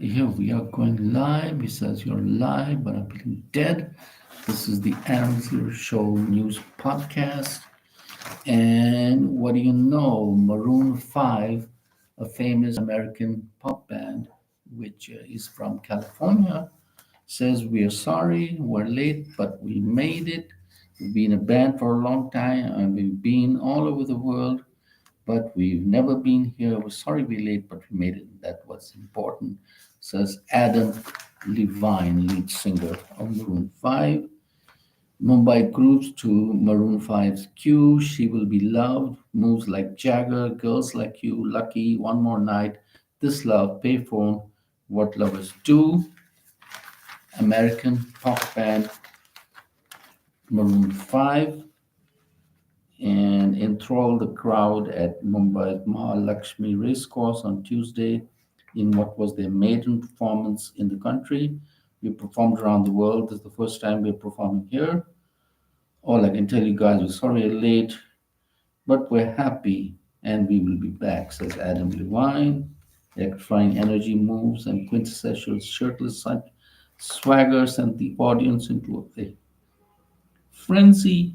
Here we are going live. It says you're live, but I'm feeling dead. This is the Aaron Zero Show News Podcast. And what do you know? Maroon 5, a famous American pop band, which is from California, says we are sorry, we're late, but we made it. We've been a band for a long time and we've been all over the world, but we've never been here. We're sorry we're late, but we made it. That was important, says Adam Levine, lead singer of Maroon 5. Mumbai grooves to Maroon 5's Q, She Will Be Loved, Moves Like Jagger, Girls Like You, Lucky, One More Night, This Love, Payphone, What Lovers Do. American pop band Maroon 5 and enthralled the crowd at Mumbai's Mahalakshmi Racecourse on Tuesday in what was their maiden performance in the country. We performed around the world. This is the first time we're performing here. All I can tell you guys, we're sorry we're late, but we're happy and we will be back, says Adam Levine. Electrifying energy moves and quintessential shirtless swagger sent the audience into a frenzy.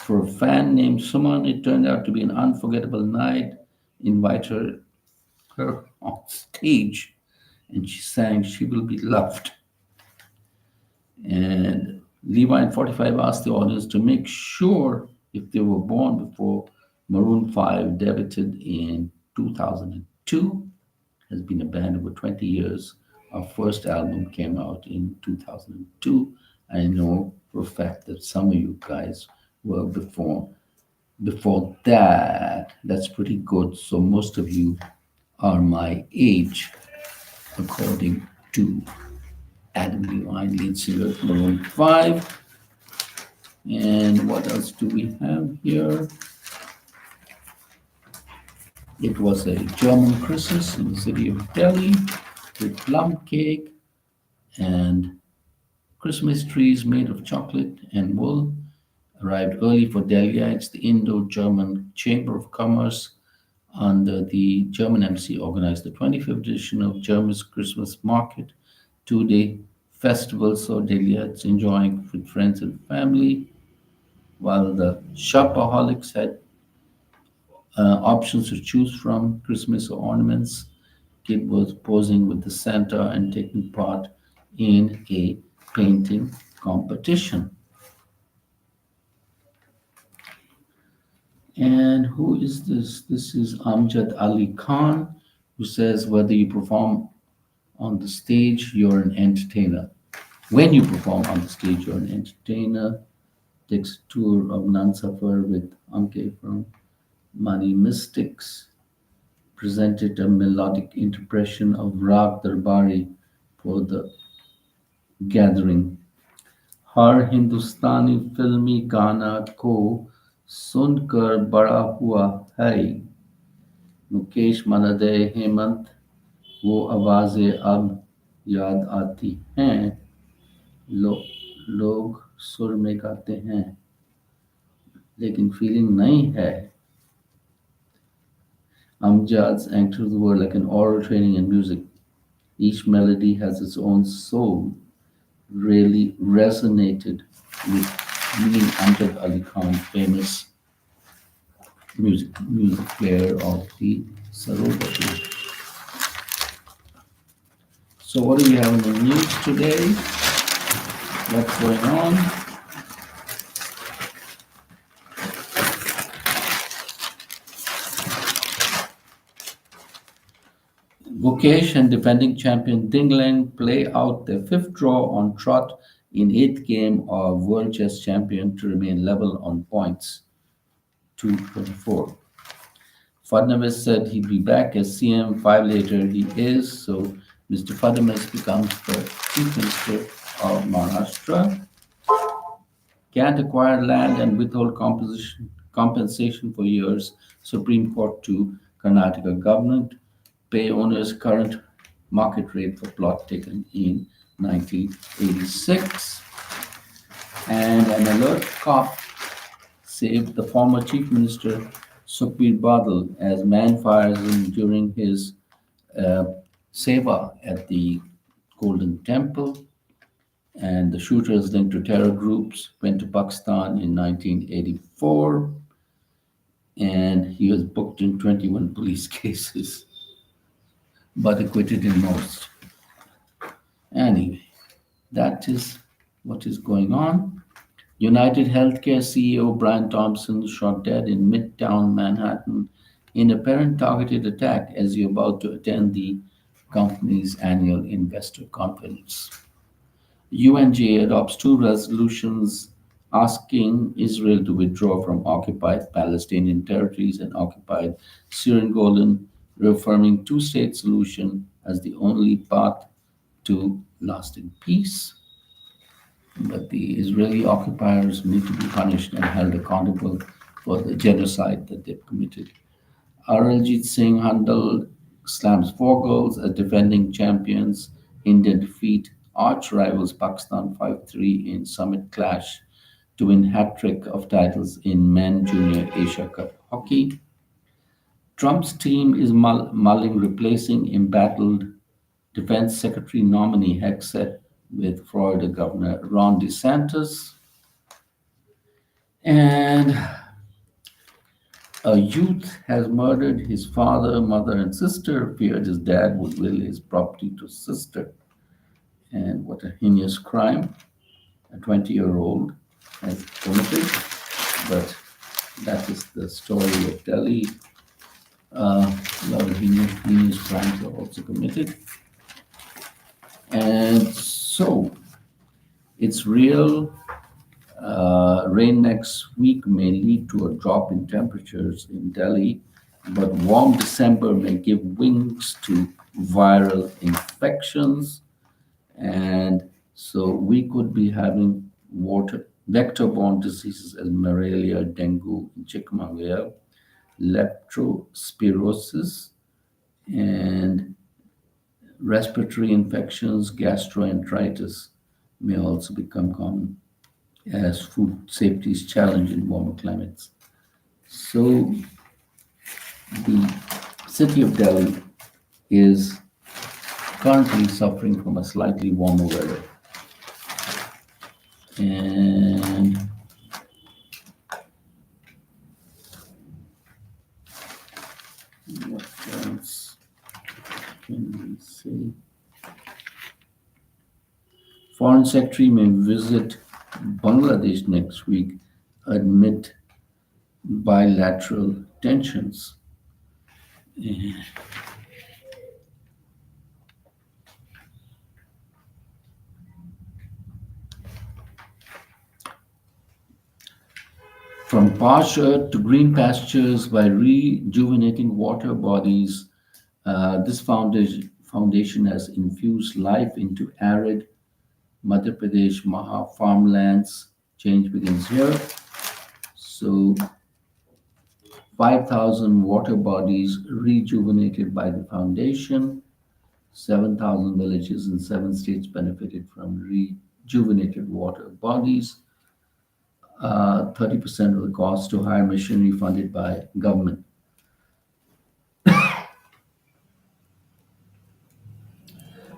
For a fan named Suman, it turned out to be an unforgettable night. Invited her on stage and she sang She Will Be Loved. And Levi in 45 asked the audience to make sure if they were born before Maroon 5 debuted in 2002. Has been a band over 20 years. Our first album came out in 2002. I know for a fact that some of you guys were before that. That's pretty good. So most of you are my age, according to Adam Levine, lead singer of Maroon 5. And what else do we have here? It was a German Christmas in the city of Delhi with plum cake and Christmas trees made of chocolate and wool. Arrived early for Deliites, the Indo-German Chamber of Commerce under the German embassy organized the 25th edition of Germany's Christmas Market, two-day festival saw Deliites enjoying with friends and family, while the shopaholics had options to choose from, Christmas ornaments. Kid was posing with the Santa and taking part in a painting competition. And who is this? This is Amjad Ali Khan, who says whether you perform on the stage, you're an entertainer. When you perform on the stage, you're an entertainer. Takes a tour of Nansafar with Anke from Mani Mystics. Presented a melodic interpretation of Rag Darbari for the gathering. हर हिंदुस्तानी फिल्मी गाना को सुनकर बड़ा हुआ है मुकेश मनदे हेमंत वो आवाजें अब याद आती हैं लो, लोग सुर में गाते हैं लेकिन फीलिंग नहीं है Amjad's entered the world like an oral training in music. Each melody has its own soul. Really resonated with me and Amjad Ali Khan, famous music player of the Sarovar group. So what do we have in the news today? What's going on? Gukesh and defending champion Dingling play out their fifth draw on trot in eighth game of World Chess Champion to remain level on points, 224. Fadnavis said he'd be back as CM. 5 later, he is. So Mr. Fadnavis becomes the Chief Minister of Maharashtra. Can't acquire land and withhold compensation for years. Supreme Court to Karnataka government. Pay owners current market rate for plot taken in 1986. And an alert cop saved the former Chief Minister Sukhbir Badal as man fires him during his seva at the Golden Temple, and the shooters linked to terror groups went to Pakistan in 1984, and he was booked in 21 police cases, but acquitted in most. Anyway, that is what is going on. United Healthcare CEO Brian Thompson shot dead in Midtown Manhattan in apparent targeted attack as he was about to attend the company's annual investor conference. UNJ adopts two resolutions asking Israel to withdraw from occupied Palestinian territories and occupied Syrian Golan, reaffirming two-state solution as the only path to lasting peace. But the Israeli occupiers need to be punished and held accountable for the genocide that they've committed. Aranjit Singh Handal slams four goals as defending champions. India defeat arch rivals Pakistan 5-3 in summit clash to win hat-trick of titles in men junior Asia Cup hockey. Trump's team is mulling replacing embattled Defense Secretary nominee Hexet with Florida Governor Ron DeSantis. And a youth has murdered his father, mother, and sister, feared his dad would will his property to his sister. And what a heinous crime a 20-year-old has committed. But that is the story of Delhi. A lot of heinous crimes are also committed. And so it's real. Rain next week may lead to a drop in temperatures in Delhi, but warm December may give wings to viral infections. And so we could be having vector-borne diseases as malaria, dengue, chikungunya, leptospirosis, and respiratory infections, gastroenteritis may also become common as food safety is challenged in warmer climates. So the city of Delhi is currently suffering from a slightly warmer weather. And what else can we say? Foreign Secretary may visit Bangladesh next week amid bilateral tensions. From parched earth to green pastures by rejuvenating water bodies, this foundation has infused life into arid Madhya Pradesh Maha farmlands. Change begins here. So 5,000 water bodies rejuvenated by the foundation. 7,000 villages in 7 states benefited from rejuvenated water bodies. 30% of the cost to hire machinery funded by government.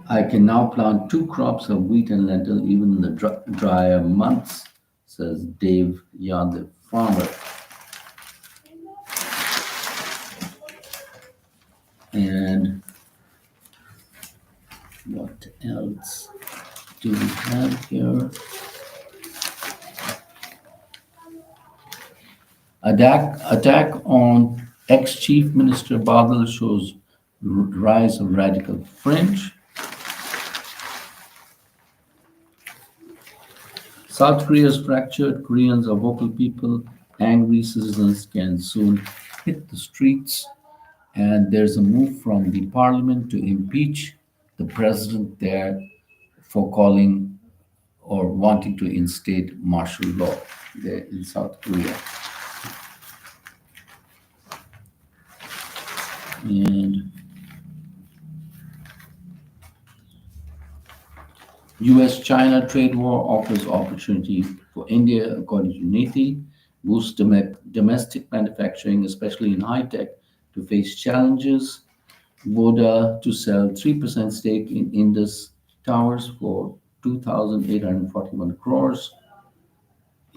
I can now plant 2 crops of wheat and lentil even in the drier months, says Dave Yadav, farmer. And what else do we have here? Attack on ex-Chief Minister Badal shows rise of radical fringe. South Korea is fractured. Koreans are vocal people. Angry citizens can soon hit the streets. And there's a move from the parliament to impeach the president there for calling or wanting to instate martial law there in South Korea. And US-China trade war offers opportunity for India, according to Niti, boosts domestic manufacturing, especially in high tech, to face challenges. Voda to sell 3% stake in Indus Towers for 2,841 crores.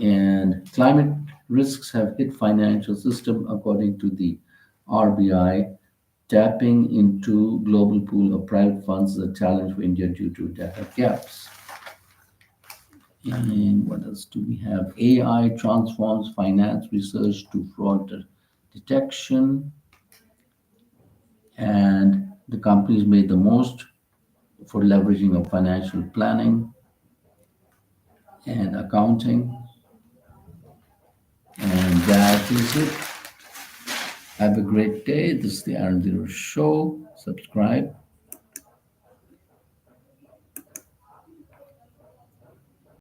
And climate risks have hit financial system according to the RBI. Tapping into global pool of private funds is a challenge for India due to data gaps. And what else do we have? AI transforms finance research to fraud detection, and the companies made the most for leveraging of financial planning and accounting. And that is it. Have a great day. This is the Aaron Zero Show. Subscribe.